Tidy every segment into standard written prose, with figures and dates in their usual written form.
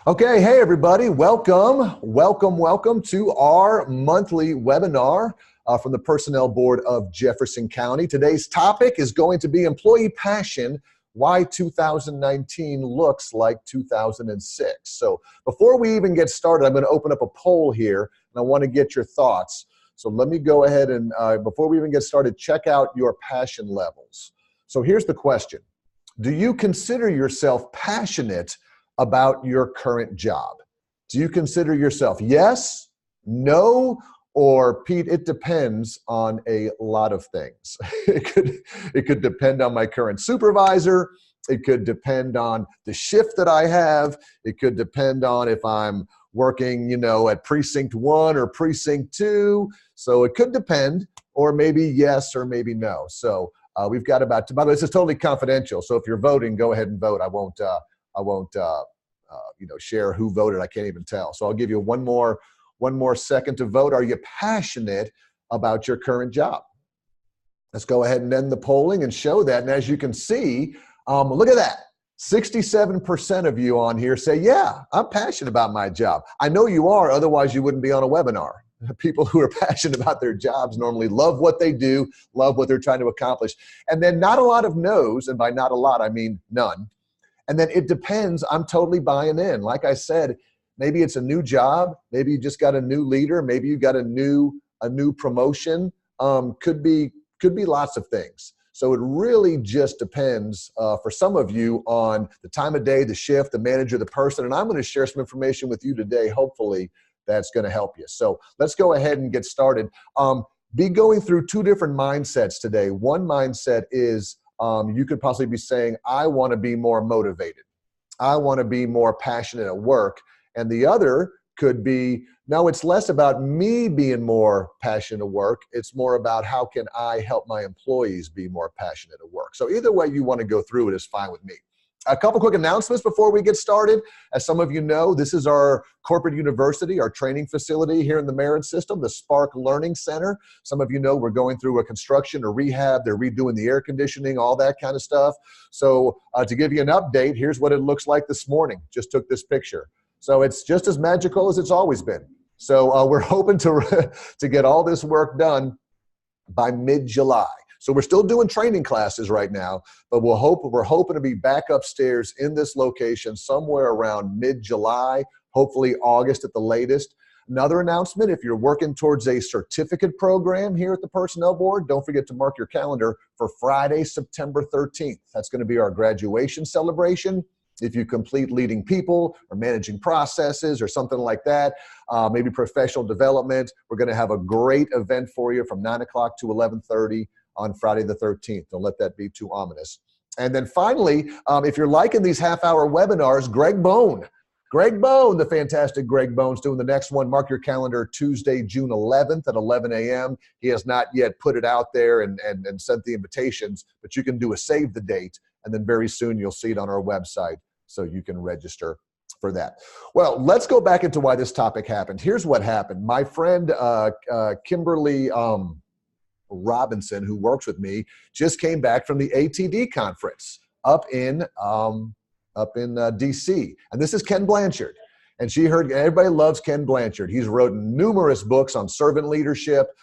Okay, hey everybody, welcome to our monthly webinar from the Personnel Board of Jefferson County. Today's topic is going to be employee passion, why 2019 looks like 2006. So before we even get started, I'm going to open up a poll here and I want to get your thoughts. So let me go ahead and before we even get started, check out your passion levels. So here's the question. Do you consider yourself passionate about your current job? Do you consider yourself yes, no, or Pete, it depends on a lot of things. It could depend on my current supervisor. It could depend on the shift that I have. It could depend on if I'm working, at precinct 1 or precinct 2. So it could depend, or maybe yes, or maybe no. So we've got by the way, this is totally confidential. So if you're voting, go ahead and vote. I won't share who voted. I can't even tell. So I'll give you one more second to vote. Are you passionate about your current job? Let's go ahead and end the polling and show that. And as you can see, look at that. 67% of you on here say, yeah, I'm passionate about my job. I know you are, otherwise you wouldn't be on a webinar. People who are passionate about their jobs normally love what they do, love what they're trying to accomplish. And then not a lot of no's, and by not a lot, I mean none. And then it depends. I'm totally buying in. Like I said, maybe it's a new job. Maybe you just got a new leader. Maybe you got a new promotion. Could be lots of things. So it really just depends for some of you on the time of day, the shift, the manager, the person. And I'm going to share some information with you today, hopefully, that's going to help you. So let's go ahead and get started. Be going through two different mindsets today. One mindset is you could possibly be saying, I want to be more motivated. I want to be more passionate at work. And the other could be, no, it's less about me being more passionate at work. It's more about how can I help my employees be more passionate at work. So either way you want to go through it is fine with me. A couple quick announcements before we get started. As some of you know, this is our corporate university, our training facility here in the Merit System, the Spark Learning Center. Some of you know we're going through a construction or rehab. They're redoing the air conditioning, all that kind of stuff. So to give you an update, here's what it looks like this morning. Just took this picture. So it's just as magical as it's always been. So we're hoping to get all this work done by mid-July. So we're still doing training classes right now, but we're hoping to be back upstairs in this location somewhere around mid-July, hopefully August at the latest. Another announcement, if you're working towards a certificate program here at the Personnel Board, don't forget to mark your calendar for Friday, September 13th. That's going to be our graduation celebration. If you complete leading people or managing processes or something like that, maybe professional development, we're going to have a great event for you from 9 o'clock to 11:30 on Friday the 13th. Don't let that be too ominous. And then finally, if you're liking these half-hour webinars, Greg Bone, the fantastic Greg Bone's doing the next one. Mark your calendar, Tuesday, June 11th at 11 a.m. He has not yet put it out there and sent the invitations, but you can do a save the date, and then very soon you'll see it on our website so you can register for that. Well, let's go back into why this topic happened. Here's what happened. My friend Kimberly Robinson, who works with me, just came back from the ATD conference up in DC. And this is Ken Blanchard. And she heard, everybody loves Ken Blanchard. He's written numerous books on servant leadership.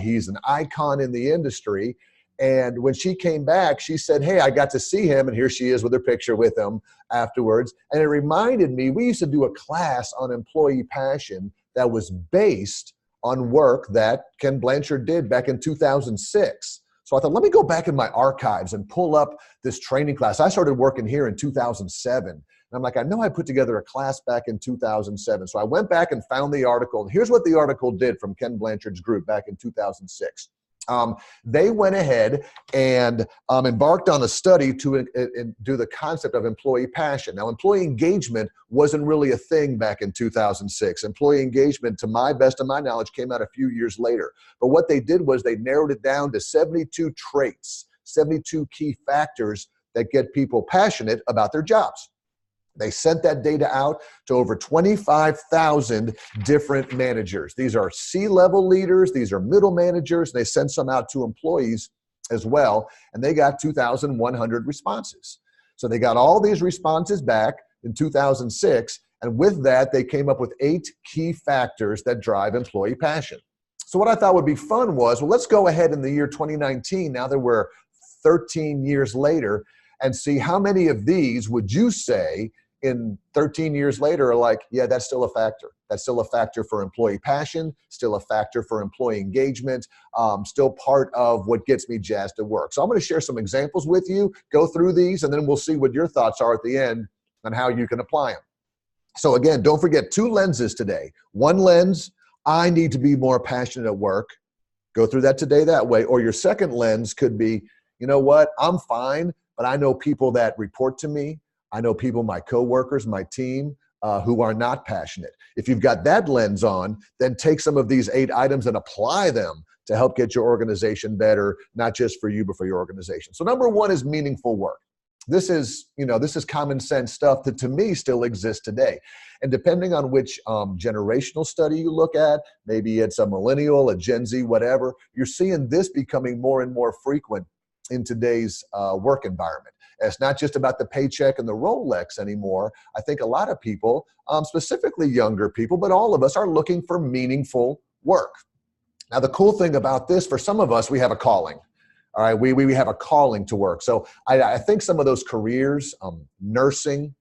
He's an icon in the industry. And when she came back, she said, hey, I got to see him. And here she is with her picture with him afterwards. And it reminded me, we used to do a class on employee passion that was based on work that Ken Blanchard did back in 2006. So I thought, let me go back in my archives and pull up this training class. I started working here in 2007. And I'm like, I know I put together a class back in 2007. So I went back and found the article. And here's what the article did from Ken Blanchard's group back in 2006. They went ahead and embarked on a study to do the concept of employee passion. Now, employee engagement wasn't really a thing back in 2006. Employee engagement, to my best of my knowledge, came out a few years later. But what they did was they narrowed it down to 72 traits, 72 key factors that get people passionate about their jobs. They sent that data out to over 25,000 different managers. These are C-level leaders. These are middle managers. They sent some out to employees as well, and they got 2,100 responses. So they got all these responses back in 2006, And with that, they came up with 8 key factors that drive employee passion. So what I thought would be fun was, well, let's go ahead in the year 2019, now that we're 13 years later, and see how many of these would you say in 13 years later are like, yeah, that's still a factor. That's still a factor for employee passion, still a factor for employee engagement, still part of what gets me jazzed at work. So I'm going to share some examples with you, go through these, and then we'll see what your thoughts are at the end on how you can apply them. So again, don't forget 2 lenses today. One lens, I need to be more passionate at work. Go through that today that way. Or your second lens could be, you know what, I'm fine, but I know people that report to me. I know people, my coworkers, my team, who are not passionate. If you've got that lens on, then take some of these 8 items and apply them to help get your organization better, not just for you, but for your organization. So number 1 is meaningful work. This is common sense stuff that to me still exists today. And depending on which generational study you look at, maybe it's a millennial, a Gen Z, whatever, you're seeing this becoming more and more frequent in today's work environment. It's not just about the paycheck and the Rolex anymore. I think a lot of people, specifically younger people, but all of us are looking for meaningful work. Now, the cool thing about this, for some of us, we have a calling. All right, we have a calling to work. So I think some of those careers, nursing,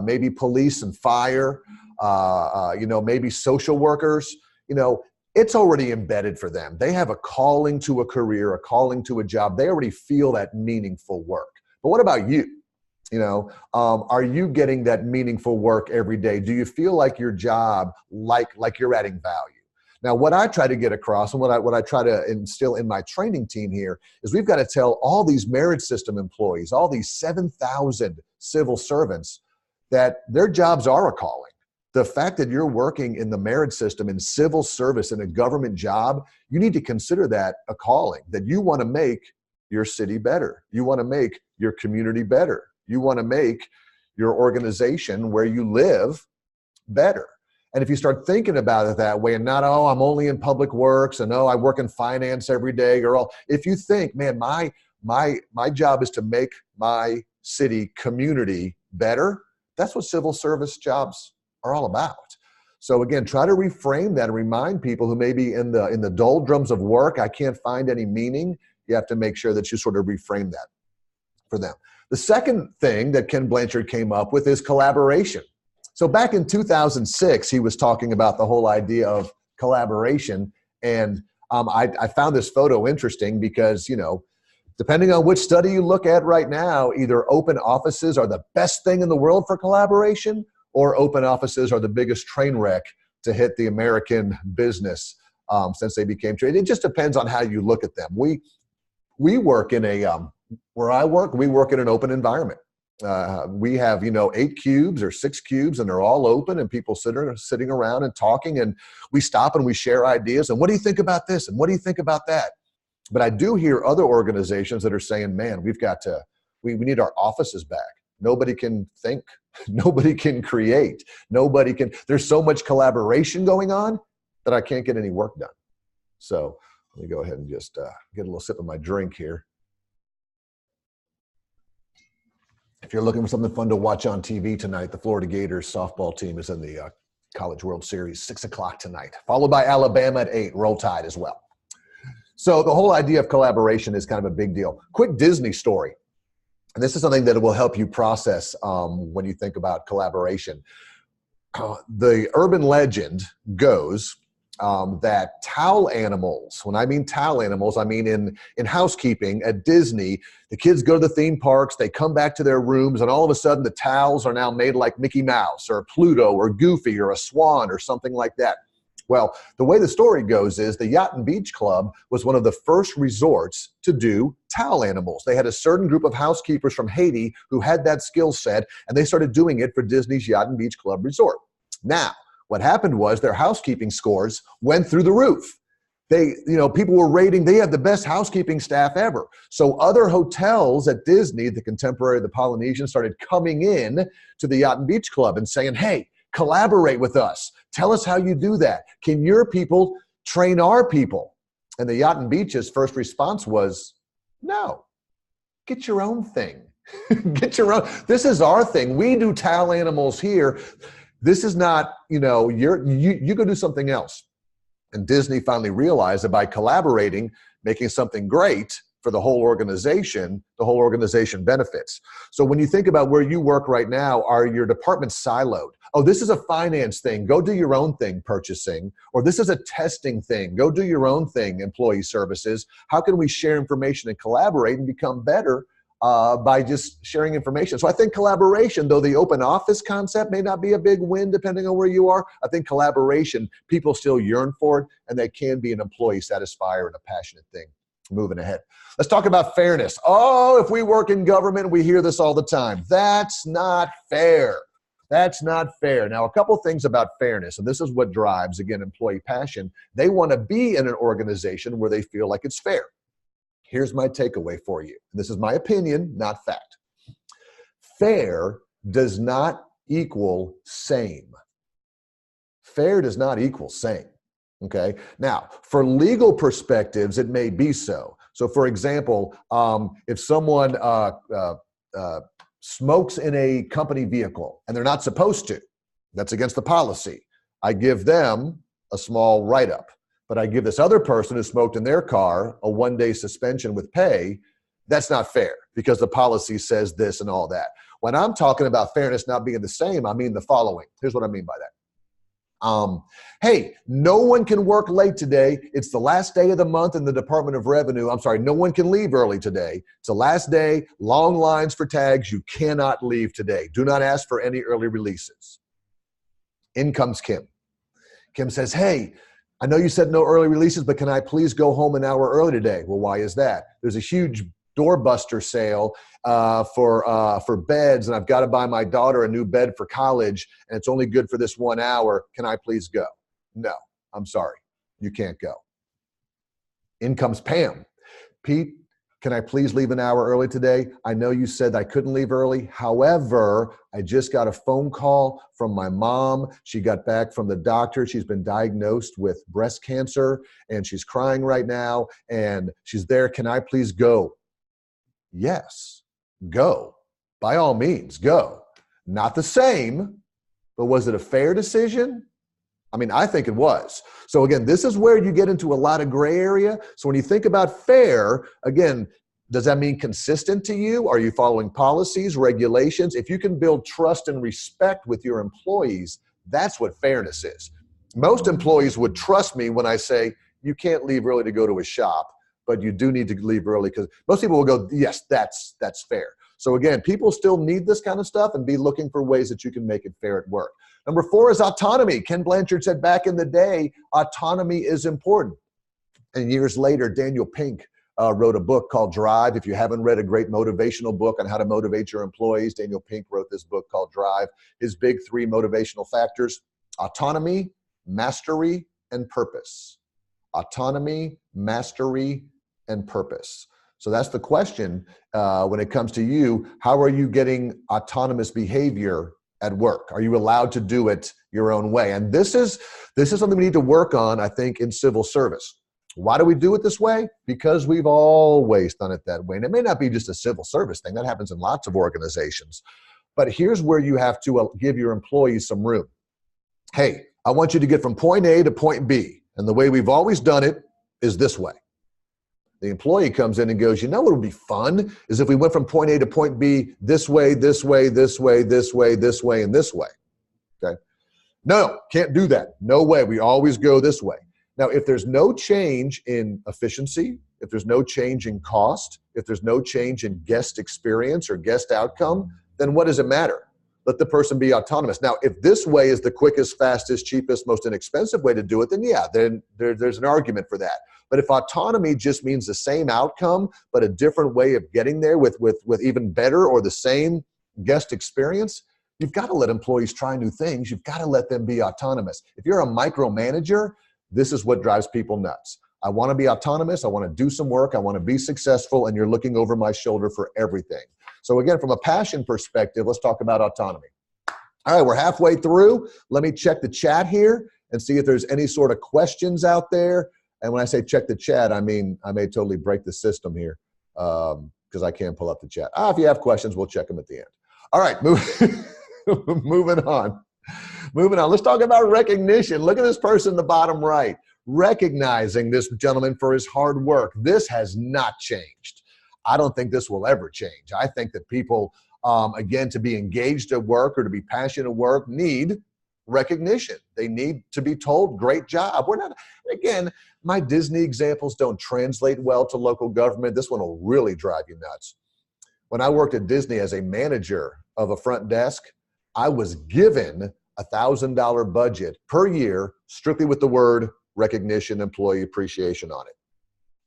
maybe police and fire, maybe social workers, it's already embedded for them. They have a calling to a career, a calling to a job. They already feel that meaningful work. But what about you? Are you getting that meaningful work every day? Do you feel like your job, like you're adding value? Now, what I try to get across and what I try to instill in my training team here is we've got to tell all these merit system employees, all these 7,000 civil servants, that their jobs are a calling. The fact that you're working in the merit system, in civil service, in a government job, you need to consider that a calling, that you want to make your city better. You want to make your community better. You want to make your organization where you live better. And if you start thinking about it that way and not, oh, I'm only in public works and oh, I work in finance every day, or if you think, man, my job is to make my city community better, that's what civil service jobs are all about. So again, try to reframe that and remind people who may be in the doldrums of work, I can't find any meaning. You have to make sure that you sort of reframe that for them. The second thing that Ken Blanchard came up with is collaboration. So back in 2006, he was talking about the whole idea of collaboration. And I found this photo interesting because, depending on which study you look at right now, either open offices are the best thing in the world for collaboration, or open offices are the biggest train wreck to hit the American business since they became trade. It just depends on how you look at them. We work in where I work, we work in an open environment. We have, 8 cubes or 6 cubes, and they're all open, and people sitting around and talking, and we stop and we share ideas. And what do you think about this? And what do you think about that? But I do hear other organizations that are saying, man, we need our offices back. Nobody can think, nobody can create, there's so much collaboration going on that I can't get any work done. So let me go ahead and just get a little sip of my drink here. If you're looking for something fun to watch on TV tonight, the Florida Gators softball team is in the College World Series, 6 o'clock tonight, followed by Alabama at 8, Roll Tide as well. So the whole idea of collaboration is kind of a big deal. Quick Disney story. And this is something that will help you process when you think about collaboration. The urban legend goes that towel animals, when I mean towel animals, I mean in housekeeping at Disney, the kids go to the theme parks, they come back to their rooms, and all of a sudden the towels are now made like Mickey Mouse or Pluto or Goofy or a swan or something like that. Well, the way the story goes is the Yacht and Beach Club was one of the first resorts to do towel animals. They had a certain group of housekeepers from Haiti who had that skill set, and they started doing it for Disney's Yacht and Beach Club resort. Now, what happened was their housekeeping scores went through the roof. People were rating, they have the best housekeeping staff ever. So other hotels at Disney, the Contemporary, the Polynesian, started coming in to the Yacht and Beach Club and saying, hey, collaborate with us. Tell us how you do that. Can your people train our people? And the Yacht and Beach's first response was, no, get your own thing. Get your own. This is our thing. We do towel animals here. This is not, you go do something else. And Disney finally realized that by collaborating, making something great for the whole organization benefits. So when you think about where you work right now, are your departments siloed? Oh, this is a finance thing. Go do your own thing, purchasing. Or this is a testing thing. Go do your own thing, employee services. How can we share information and collaborate and become better by just sharing information? So I think collaboration, though the open office concept may not be a big win depending on where you are, I think collaboration, people still yearn for it, and they can be an employee satisfier and a passionate thing. Moving ahead. Let's talk about fairness. Oh, if we work in government, we hear this all the time. That's not fair. That's not fair. Now, a couple things about fairness, and this is what drives, again, employee passion. They want to be in an organization where they feel like it's fair. Here's my takeaway for you. This is my opinion, not fact. Fair does not equal same. Fair does not equal same. Okay. Now, for legal perspectives, it may be so. So, for example, if someone smokes in a company vehicle and they're not supposed to, that's against the policy. I give them a small write-up, but I give this other person who smoked in their car a 1-day suspension with pay. That's not fair because the policy says this and all that. When I'm talking about fairness not being the same, I mean the following. Here's what I mean by that. Hey, no one can work late today. It's the last day of the month in the Department of Revenue. I'm sorry, no one can leave early today. It's the last day, long lines for tags. You cannot leave today. Do not ask for any early releases. In comes Kim. Kim says, hey, I know you said no early releases, but can I please go home an hour early today? Well, why is that? There's a huge doorbuster sale for beds, and I've got to buy my daughter a new bed for college, and it's only good for this 1 hour. Can I please go? No, I'm sorry. You can't go. In comes Pam. Pete, can I please leave an hour early today? I know you said I couldn't leave early. However, I just got a phone call from my mom. She got back from the doctor. She's been diagnosed with breast cancer, and she's crying right now, and she's there. Can I please go? Yes, go. By all means, go. Not the same, but was it a fair decision? I mean, I think it was. So again, this is where you get into a lot of gray area. So when you think about fair, again, does that mean consistent to you? Are you following policies, regulations? If you can build trust and respect with your employees, that's what fairness is. Most employees would trust me when I say, you can't leave early to go to a shop, but you do need to leave early, because most people will go, yes, that's fair. So again, people still need this kind of stuff and be looking for ways that you can make it fair at work. Number 4 is autonomy. Ken Blanchard said back in the day, autonomy is important. And years later, Daniel Pink wrote a book called Drive. If you haven't read a great motivational book on how to motivate your employees, Daniel Pink wrote this book called Drive. His big 3 motivational factors: autonomy, mastery, and purpose. Autonomy, mastery, and purpose. So that's the question when it comes to you. How are you getting autonomous behavior at work? Are you allowed to do it your own way? And this is something we need to work on, I think, in civil service. Why do we do it this way? Because we've always done it that way. And it may not be just a civil service thing. That happens in lots of organizations. But here's where you have to give your employees some room. Hey, I want you to get from point A to point B. And the way we've always done it is this way. The employee comes in and goes, you know what would be fun is if we went from point A to point B this way, this way, this way, this way, this way, and this way. Okay? No, can't do that. No way. We always go this way. Now, if there's no change in efficiency, if there's no change in cost, if there's no change in guest experience or guest outcome, then what does it matter? Let the person be autonomous. Now, if this way is the quickest, fastest, cheapest, most inexpensive way to do it, then yeah, then there's an argument for that. But if autonomy just means the same outcome, but a different way of getting there with even better or the same guest experience, you've got to let employees try new things. You've got to let them be autonomous. If you're a micromanager, this is what drives people nuts. I want to be autonomous. I want to do some work. I want to be successful, and you're looking over my shoulder for everything. So again, from a passion perspective, let's talk about autonomy. All right, we're halfway through. Let me check the chat here and see if there's any sort of questions out there. And when I say check the chat, I mean, I may totally break the system here because I can't pull up the chat. If you have questions, we'll check them at the end. All right, moving on. Moving on, let's talk about recognition. Look at this person in the bottom right, recognizing this gentleman for his hard work. This has not changed. I don't think this will ever change. I think that people, again, to be engaged at work or to be passionate at work need recognition. They need to be told, great job. We're not, again, my Disney examples don't translate well to local government. This one will really drive you nuts. When I worked at Disney as a manager of a front desk, I was given a $1,000 budget per year strictly with the word recognition, employee appreciation on it.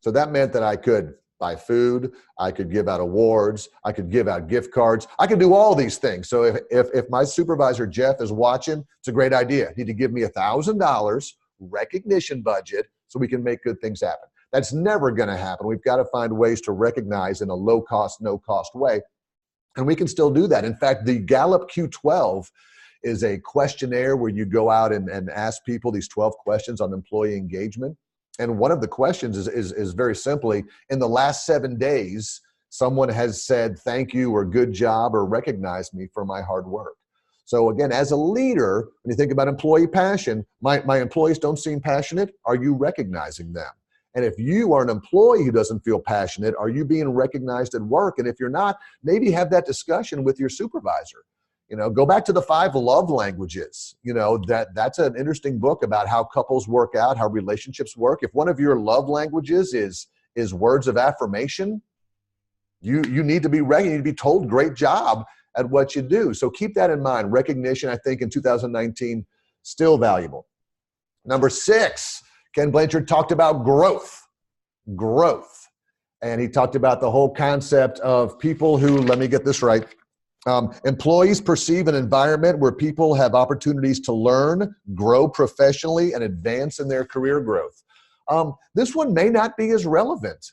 So that meant that I could buy food, I could give out awards, I could give out gift cards, I could do all these things. So if my supervisor, Jeff, is watching, it's a great idea. You need to give me $1,000 recognition budget so we can make good things happen. That's never going to happen. We've got to find ways to recognize in a low cost, no cost way. And we can still do that. In fact, the Gallup Q12 is a questionnaire where you go out and ask people these 12 questions on employee engagement. And one of the questions is very simply, in the last 7 days, someone has said thank you or good job or recognized me for my hard work. So again, as a leader, when you think about employee passion, my employees don't seem passionate. Are you recognizing them? And if you are an employee who doesn't feel passionate, are you being recognized at work? And if you're not, maybe have that discussion with your supervisor. You know, go back to the 5 love languages. You know, that's an interesting book about how couples work out, how relationships work. If one of your love languages is words of affirmation, you need to be recognized, you need to be told great job at what you do. So keep that in mind. Recognition, I think, in 2019, still valuable. Number 6, Ken Blanchard talked about growth. And he talked about the whole concept of people who, let me get this right, employees perceive an environment where people have opportunities to learn, grow professionally, and advance in their career growth. This one may not be as relevant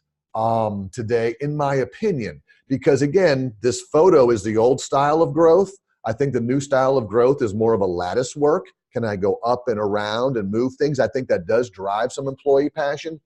today, in my opinion, because again, this photo is the old style of growth. I think the new style of growth is more of a lattice work. Can I go up and around and move things? I think that does drive some employee passion.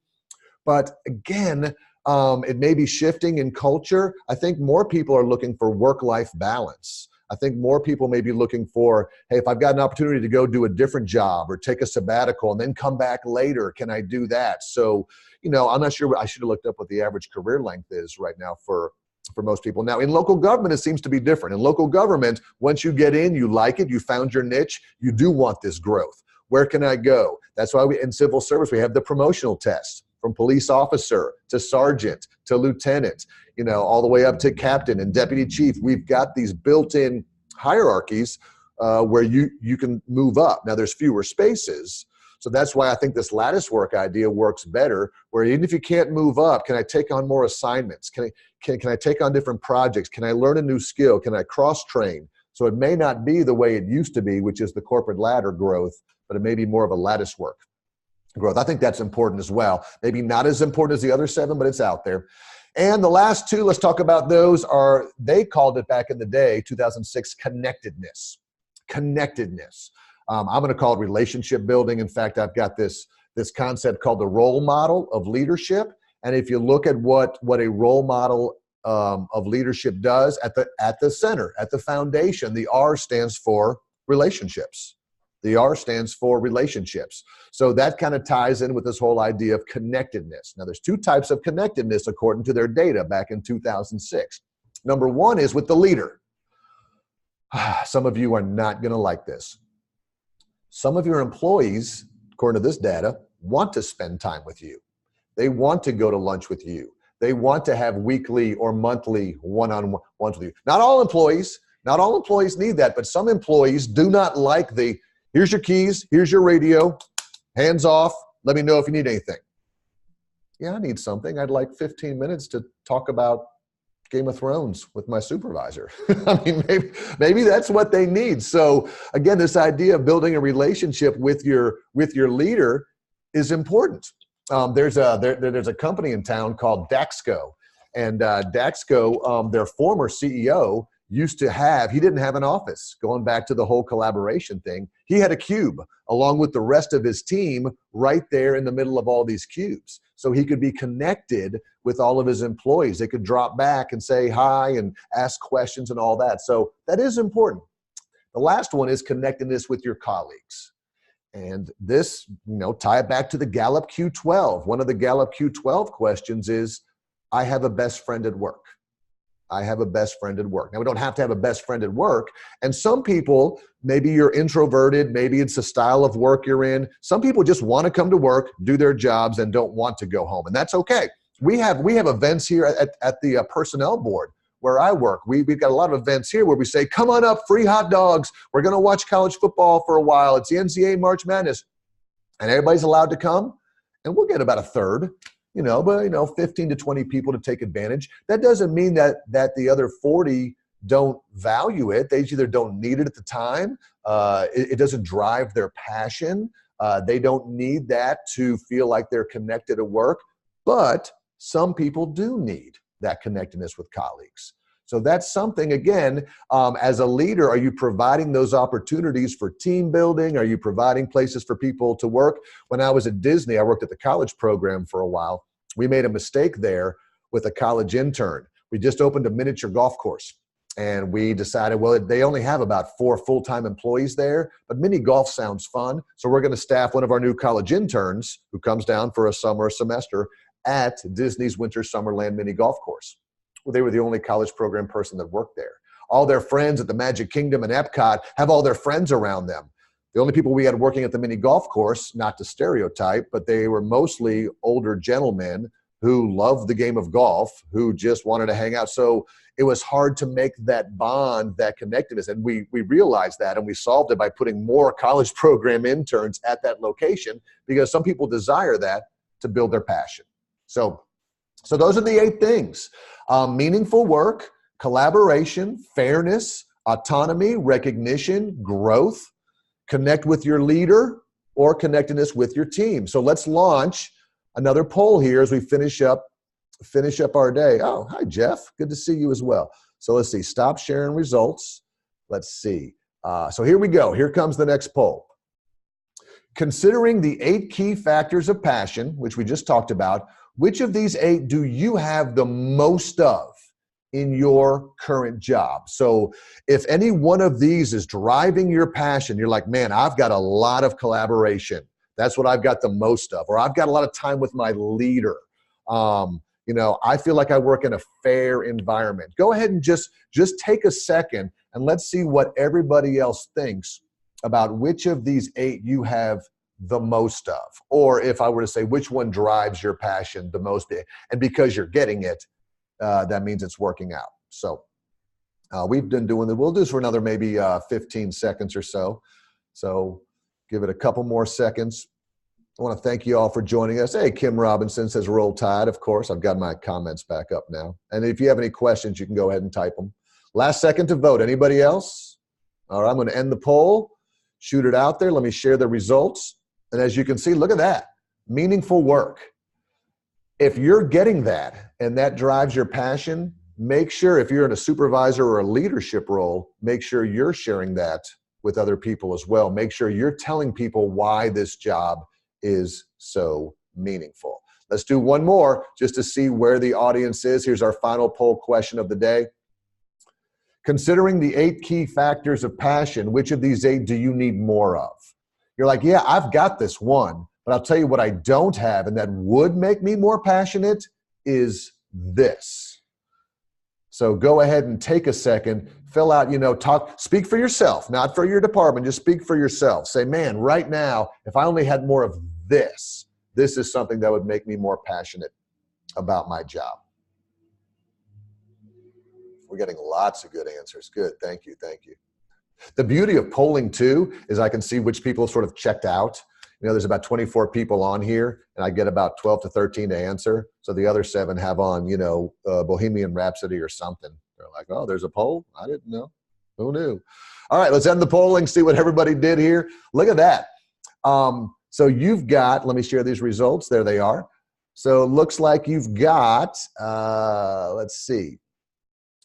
But again, it may be shifting in culture. I think more people are looking for work-life balance. I think more people may be looking for, hey, if I've got an opportunity to go do a different job or take a sabbatical and then come back later, can I do that? So, you know, I'm not sure. I should have looked up what the average career length is right now for most people. Now, in local government, it seems to be different. In local government, once you get in, you like it, you found your niche, you do want this growth. Where can I go? That's why in civil service, we have the promotional test. From police officer to sergeant to lieutenant, you know, all the way up to captain and deputy chief. We've got these built-in hierarchies where you can move up. Now, there's fewer spaces. So that's why I think this lattice work idea works better, where even if you can't move up, can I take on more assignments? Can I take on different projects? Can I learn a new skill? Can I cross-train? So it may not be the way it used to be, which is the corporate ladder growth, but it may be more of a lattice work growth. I think that's important as well. Maybe not as important as the other 7, but it's out there. And the last 2, let's talk about those, they called it back in the day, 2006, connectedness. Connectedness. I'm going to call it relationship building. In fact, I've got this concept called the role model of leadership. And if you look at what a role model of leadership does at the center, at the foundation, the R stands for relationships. The R stands for relationships. So that kind of ties in with this whole idea of connectedness. Now, there's 2 types of connectedness according to their data back in 2006. Number 1 is with the leader. Some of you are not going to like this. Some of your employees, according to this data, want to spend time with you. They want to go to lunch with you. They want to have weekly or monthly one-on-ones with you. Not all employees need that, but some employees do not like the, here's your keys, here's your radio, hands off, let me know if you need anything. Yeah, I need something. I'd like 15 minutes to talk about Game of Thrones with my supervisor. I mean, maybe that's what they need. So again, this idea of building a relationship with your leader is important. There's a company in town called Daxco, and Daxco, their former CEO he didn't have an office. Going back to the whole collaboration thing, he had a cube along with the rest of his team right there in the middle of all these cubes. So he could be connected with all of his employees. They could drop back and say hi and ask questions and all that. So that is important. The last one is connectedness with your colleagues. And this, tie it back to the Gallup Q12. One of the Gallup Q12 questions is, I have a best friend at work. I have a best friend at work. Now, we don't have to have a best friend at work. And some people, maybe you're introverted, maybe it's a style of work you're in. Some people just want to come to work, do their jobs, and don't want to go home. And that's okay. We have events here at the personnel board where I work. We've got a lot of events here where we say, come on up, free hot dogs. We're going to watch college football for a while. It's the NCAA March Madness. And everybody's allowed to come. And we'll get about a third. But 15 to 20 people to take advantage. That doesn't mean that the other 40 don't value it. They either don't need it at the time. It doesn't drive their passion. They don't need that to feel like they're connected at work. But some people do need that connectedness with colleagues. So that's something, again, as a leader, are you providing those opportunities for team building? Are you providing places for people to work? When I was at Disney, I worked at the college program for a while. We made a mistake there with a college intern. We just opened a miniature golf course. And we decided, well, they only have about 4 full-time employees there, but mini golf sounds fun. So we're going to staff one of our new college interns who comes down for a summer semester at Disney's Winter Summerland mini golf course. Well, they were the only college program person that worked there. All their friends at the Magic Kingdom and Epcot have all their friends around them. The only people we had working at the mini golf course, not to stereotype, but they were mostly older gentlemen who loved the game of golf, who just wanted to hang out. So it was hard to make that bond, that connectedness. And we realized that, and we solved it by putting more college program interns at that location, because some people desire that to build their passion. So those are the 8 things. Meaningful work, collaboration, fairness, autonomy, recognition, growth, connect with your leader, or connectedness with your team. So let's launch another poll here as we finish up our day. Oh, hi, Jeff. Good to see you as well. So let's see. Stop sharing results. Let's see. So here we go. Here comes the next poll. Considering the 8 key factors of passion, which we just talked about, which of these 8 do you have the most of in your current job? So if any one of these is driving your passion, you're like, man, I've got a lot of collaboration. That's what I've got the most of. Or I've got a lot of time with my leader. I feel like I work in a fair environment. Go ahead and just take a second and let's see what everybody else thinks about which of these 8 you have the most of. Or if I were to say, which one drives your passion the most? And because you're getting it, that means it's working out. So we've been doing it. We'll do this for another maybe 15 seconds or so. So give it a couple more seconds. I want to thank you all for joining us. Hey, Kim Robinson says Roll Tide. Of course, I've got my comments back up now. And if you have any questions, you can go ahead and type them. Last second to vote. Anybody else? All right, I'm going to end the poll, shoot it out there. Let me share the results. And as you can see, look at that. Meaningful work. If you're getting that and that drives your passion, make sure if you're in a supervisor or a leadership role, make sure you're sharing that with other people as well. Make sure you're telling people why this job is so meaningful. Let's do one more just to see where the audience is. Here's our final poll question of the day. Considering the 8 key factors of passion, which of these 8 do you need more of? You're like, yeah, I've got this one, but I'll tell you what I don't have, and that would make me more passionate is this. So go ahead and take a second, fill out, speak for yourself, not for your department, just speak for yourself. Say, man, right now, if I only had more of this is something that would make me more passionate about my job. We're getting lots of good answers. Good, thank you, thank you. The beauty of polling too is I can see which people sort of checked out. There's about 24 people on here, and I get about 12 to 13 to answer. So the other 7 have on, Bohemian Rhapsody or something. They're like, oh, there's a poll? I didn't know. Who knew? All right, let's end the polling, see what everybody did here. Look at that. So you've got, let me share these results. There they are. So it looks like you've got, let's see,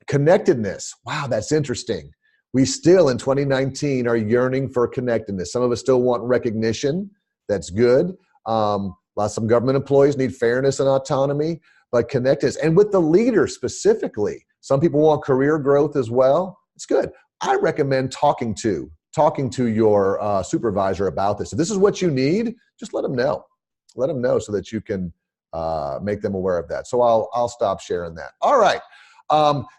connectedness. Wow, that's interesting. We still in 2019 are yearning for connectedness. Some of us still want recognition. That's good. Some government employees need fairness and autonomy, but connectedness. And with the leader specifically, some people want career growth as well. It's good. I recommend talking to your supervisor about this. If this is what you need, just let them know. Let them know so that you can make them aware of that. So I'll stop sharing that. All right.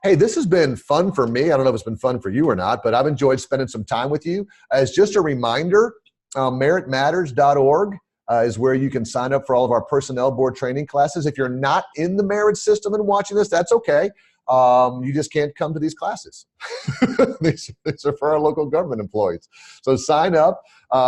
Hey, this has been fun for me. I don't know if it's been fun for you or not, but I've enjoyed spending some time with you. As just a reminder, meritmatters.org is where you can sign up for all of our personnel board training classes. If you're not in the merit system and watching this, that's okay. You just can't come to these classes. these are for our local government employees. So sign up.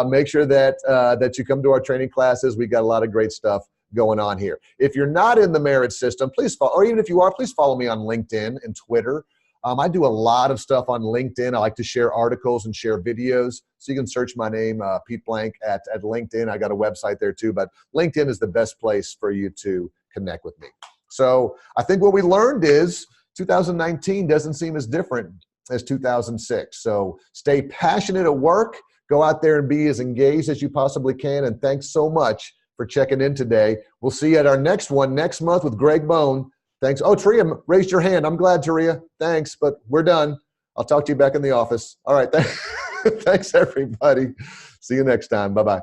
Make sure that you come to our training classes. We got a lot of great stuff going on here. If you're not in the merit system, please follow, or even if you are, please follow me on LinkedIn and Twitter. I do a lot of stuff on LinkedIn. I like to share articles and share videos. So you can search my name, Pete Blank, at LinkedIn. I got a website there too, but LinkedIn is the best place for you to connect with me. So I think what we learned is 2019 doesn't seem as different as 2006. So stay passionate at work. Go out there and be as engaged as you possibly can. And thanks so much for checking in today. We'll see you at our next one next month with Greg Bone. Thanks. Oh, Taria raised your hand. I'm glad, Taria. Thanks, but we're done. I'll talk to you back in the office. All right. Thanks, everybody. See you next time. Bye-bye.